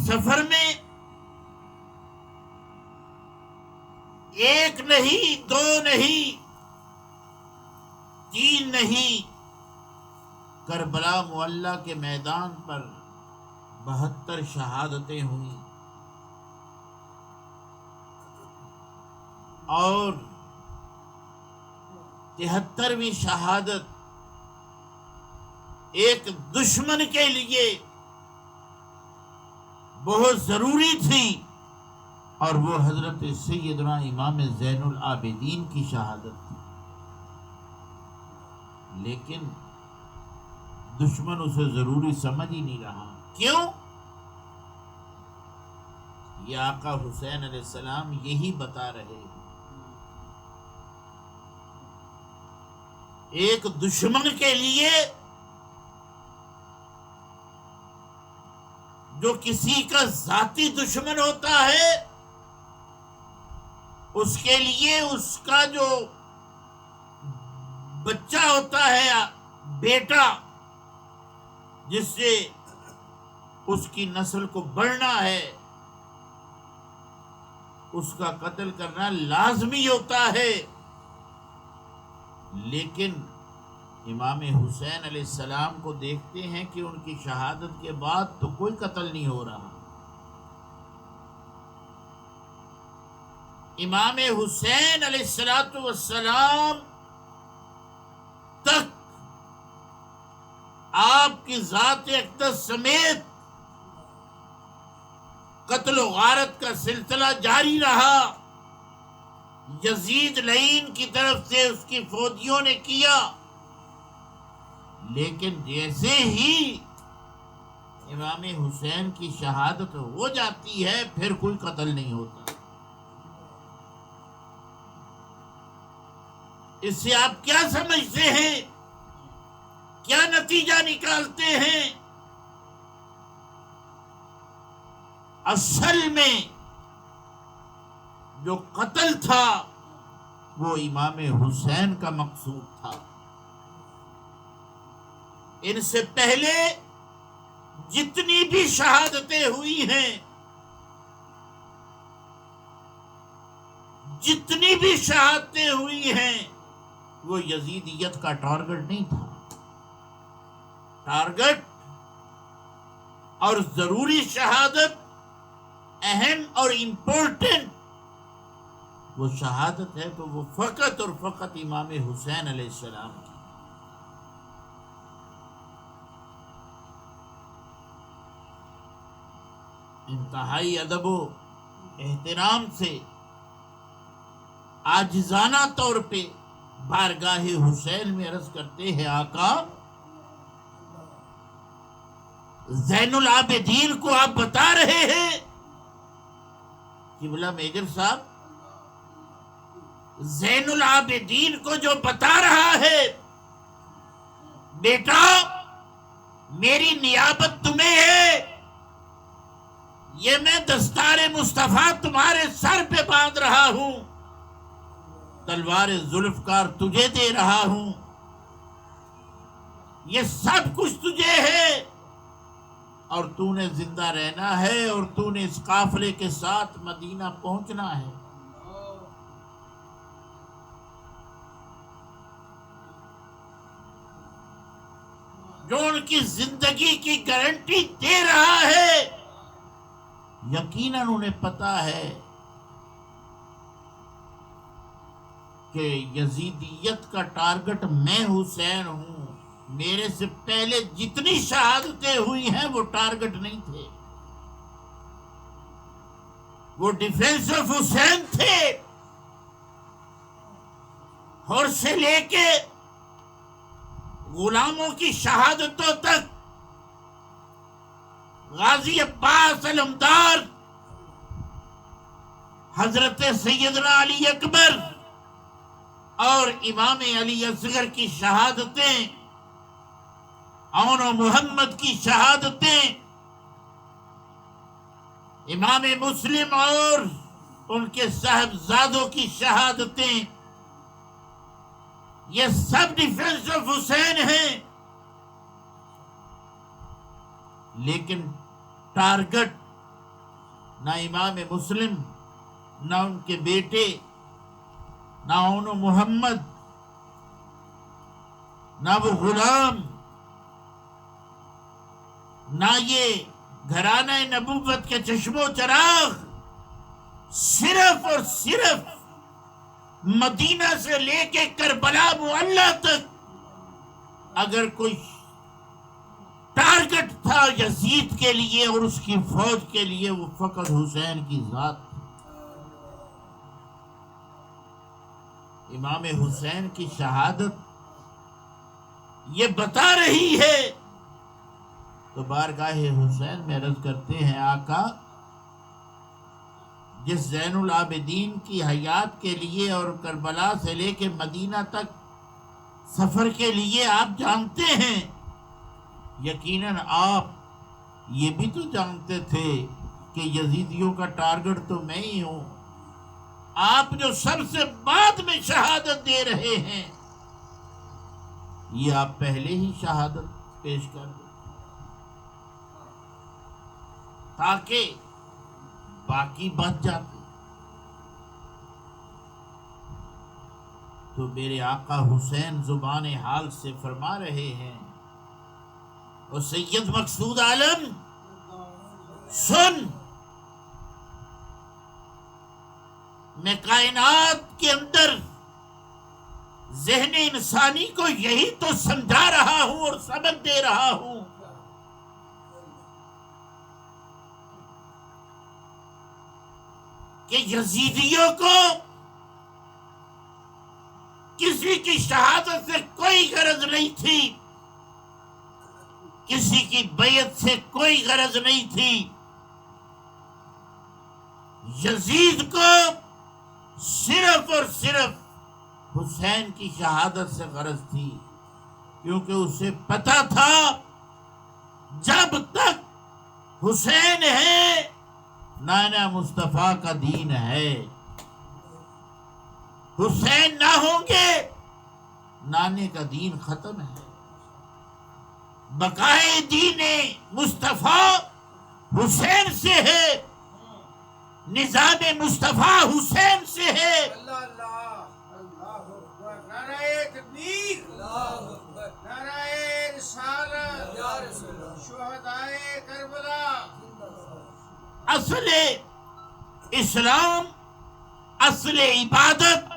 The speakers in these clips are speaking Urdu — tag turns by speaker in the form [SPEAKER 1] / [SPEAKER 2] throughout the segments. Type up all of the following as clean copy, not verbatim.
[SPEAKER 1] سفر میں ایک نہیں، دو نہیں، تین نہیں، کربلا معلی کے میدان پر 72 شہادتیں ہوئیں، اور 73ویں شہادت ایک دشمن کے لیے بہت ضروری تھی، اور وہ حضرت سیدنا امام زین العابدین کی شہادت تھی، لیکن دشمن اسے ضروری سمجھ ہی نہیں رہا۔ کیوں؟ یہ آقا حسین علیہ السلام یہی بتا رہے ہیں، ایک دشمن کے لیے جو کسی کا ذاتی دشمن ہوتا ہے، اس کے لیے اس کا جو بچہ ہوتا ہے، بیٹا، جس سے اس کی نسل کو بڑھنا ہے، اس کا قتل کرنا لازمی ہوتا ہے۔ لیکن امام حسین علیہ السلام کو دیکھتے ہیں کہ ان کی شہادت کے بعد تو کوئی قتل نہیں ہو رہا۔ امام حسین علیہ السلام تک آپ کی ذات اقدس سمیت قتل و غارت کا سلسلہ جاری رہا۔ یزید لعین کی طرف سے اس کی فوجیوں نے کیا، لیکن جیسے ہی امام حسین کی شہادت ہو جاتی ہے پھر کوئی قتل نہیں ہوتا۔ اس سے آپ کیا سمجھتے ہیں؟ کیا نتیجہ نکالتے ہیں؟ اصل میں جو قتل تھا وہ امام حسین کا مقصود تھا۔ ان سے پہلے جتنی بھی شہادتیں ہوئی ہیں، جتنی بھی شہادتیں ہوئی ہیں، وہ یزیدیت کا ٹارگٹ نہیں تھا۔ ٹارگٹ اور ضروری شہادت، اہم اور امپورٹنٹ وہ شہادت ہے تو وہ فقط اور فقط امام حسین علیہ السلام کی۔ انتہائی ادب و احترام سے عاجزانہ طور پہ بارگاہ حسین میں عرض کرتے ہیں، آقا زین العابدین کو آپ بتا رہے ہیں، قبلہ میجر صاحب زین العابدین کو جو بتا رہا ہے، بیٹا میری نیابت تمہیں ہے، یہ میں دستار مصطفیٰ تمہارے سر پہ باندھ رہا ہوں، تلوار ذوالفقار تجھے دے رہا ہوں، یہ سب کچھ تجھے ہے، اور تو نے زندہ رہنا ہے، اور تو نے اس قافلے کے ساتھ مدینہ پہنچنا ہے۔ جو ان کی زندگی کی گارنٹی دے رہا ہے، یقیناً انہیں پتا ہے کہ یزیدیت کا ٹارگٹ میں حسین ہوں، میرے سے پہلے جتنی شہادتیں ہوئی ہیں وہ ٹارگٹ نہیں تھے، وہ ڈیفینس آف حسین تھے۔ اور سے لے کے غلاموں کی شہادتوں تک غازی عباس علمدار، حضرت سیدنا علی اکبر اور امام علی اصغر کی شہادتیں، اون و محمد کی شہادتیں، امام مسلم اور ان کے صاحبزادوں کی شہادتیں، یہ سب ڈیفینس آف حسین ہیں، لیکن ٹارگٹ نہ امام مسلم، نہ ان کے بیٹے، نہ ان محمد، نہ وہ غلام، نہ یہ گھرانہ نبوت کے چشم و چراغ، صرف اور صرف مدینہ سے لے کے کربلا معلیٰ تک اگر کوئی ٹارگٹ تھا یزید کے لیے اور اس کی فوج کے لیے، وہ فقط حسین کی ذات تھی۔ امام حسین کی شہادت یہ بتا رہی ہے، تو بارگاہ حسین میں عرض کرتے ہیں آقا، جس زین العابدین کی حیات کے لیے اور کربلا سے لے کے مدینہ تک سفر کے لیے آپ جانتے ہیں، یقیناً آپ یہ بھی تو جانتے تھے کہ یزیدیوں کا ٹارگٹ تو میں ہی ہوں۔ آپ جو سب سے بعد میں شہادت دے رہے ہیں، یہ آپ پہلے ہی شہادت پیش کر دیں تاکہ باقی بچ جاتے۔ تو میرے آقا حسین زبان حال سے فرما رہے ہیں، اور سید مقصود عالم سن، میں کائنات کے اندر ذہن انسانی کو یہی تو سمجھا رہا ہوں اور سبق دے رہا ہوں کہ یزیدیوں کو کسی کی شہادت سے کوئی غرض نہیں تھی، کسی کی بیعت سے کوئی غرض نہیں تھی۔ یزید کو صرف اور صرف حسین کی شہادت سے غرض تھی، کیونکہ اسے پتا تھا جب تک حسین ہے نانا مصطفیٰ کا دین ہے، حسین نہ ہوں گے نانے کا دین ختم ہے۔ بقائے دین مصطفیٰ حسین سے ہے، نظام مصطفیٰ حسین سے ہے۔
[SPEAKER 2] اللہ اللہ اللہ اکبر، نعرہ تکبیر، اللہ اکبر، نعرہ رسالت، یا رسول اللہ، شہدائے کربلا۔
[SPEAKER 1] اصل اسلام، اصل عبادت،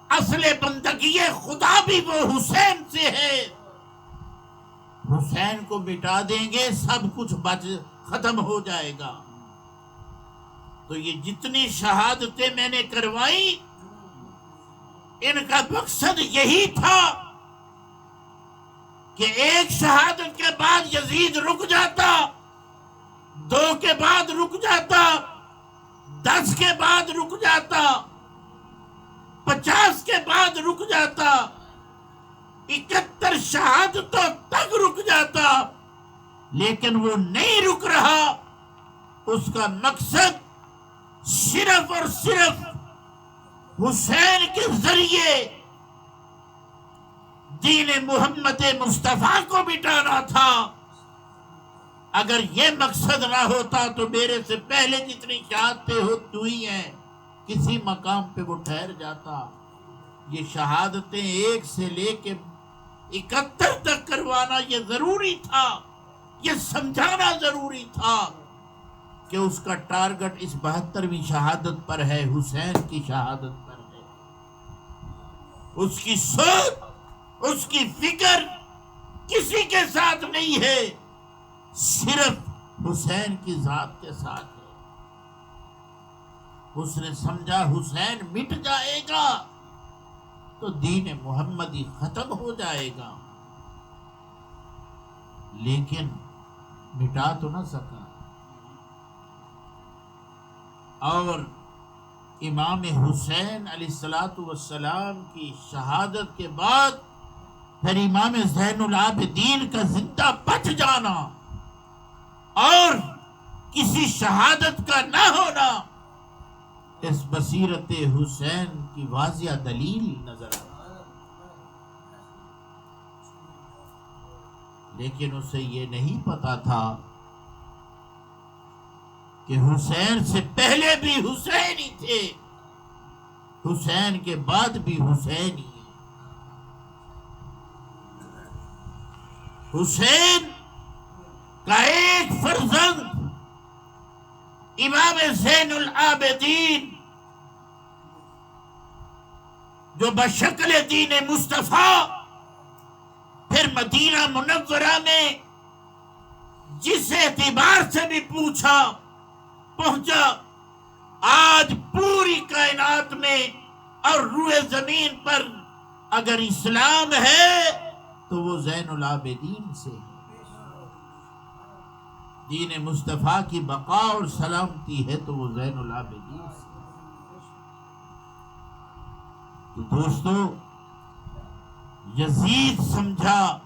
[SPEAKER 1] اصل بندگی خدا بھی وہ حسین سے ہے۔ حسین کو مٹا دیں گے سب کچھ ختم ہو جائے گا۔ تو یہ جتنی شہادتیں میں نے کروائی، ان کا مقصد یہی تھا کہ ایک شہادت کے بعد یزید رک جاتا، 2 کے بعد رک جاتا، 10 کے بعد رک جاتا، 50 کے بعد رک جاتا، 71 شہادتوں تک رک جاتا، لیکن وہ نہیں رک رہا۔ اس کا مقصد صرف اور صرف حسین کے ذریعے دین محمد مصطفیٰ کو مٹانا تھا۔ اگر یہ مقصد نہ ہوتا تو میرے سے پہلے جتنی شہادتیں ہوئی ہیں کسی مقام پہ وہ ٹھہر جاتا۔ یہ شہادتیں 1 سے لے کے 71 تک کروانا یہ ضروری تھا، یہ سمجھانا ضروری تھا کہ اس کا ٹارگٹ اس 72ویں شہادت پر ہے، حسین کی شہادت پر ہے۔ اس کی سوچ، اس کی فکر کسی کے ساتھ نہیں ہے، صرف حسین کی ذات کے ساتھ ہے۔ اس نے سمجھا حسین مٹ جائے گا تو دین محمدی ختم ہو جائے گا، لیکن مٹا تو نہ سکا۔ اور امام حسین علیہ السلام کی شہادت کے بعد پھر امام زین العابدین کا زندہ بچ جانا اور کسی شہادت کا نہ ہونا، اس بصیرت حسین کی واضح دلیل نظر آئی۔ لیکن اسے یہ نہیں پتا تھا کہ حسین سے پہلے بھی حسین ہی تھے، حسین کے بعد بھی حسین ہی۔ حسین کا ایک فرزند امام زین العابدین جو بشکل دین مصطفیٰ پھر مدینہ منورہ میں جس اعتبار سے بھی پہنچا، آج پوری کائنات میں اور روئے زمین پر اگر اسلام ہے تو وہ زین العابدین سے ہے۔ دین مصطفیٰ کی بقا اور سلامتی ہے تو وہ زین العابدین سے۔ تو دوستو، یزید سمجھا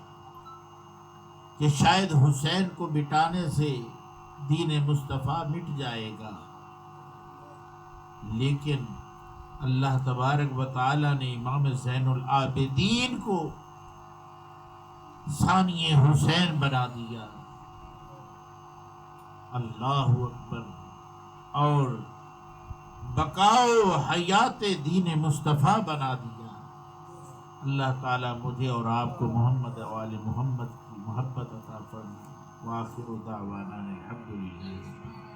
[SPEAKER 1] کہ شاید حسین کو مٹانے سے دین مصطفیٰ مٹ جائے گا، لیکن اللہ تبارک و تعالی نے امام زین العابدین کو ثانی حسین بنا دیا۔ اللہ اکبر۔ اور بقاؤ حیات دین مصطفیٰ بنا دیا۔ اللہ تعالیٰ مجھے اور آپ کو محمد و آل محمد کی محبت عطا فرمائے۔ وآخر دعوانا الحمدللہ۔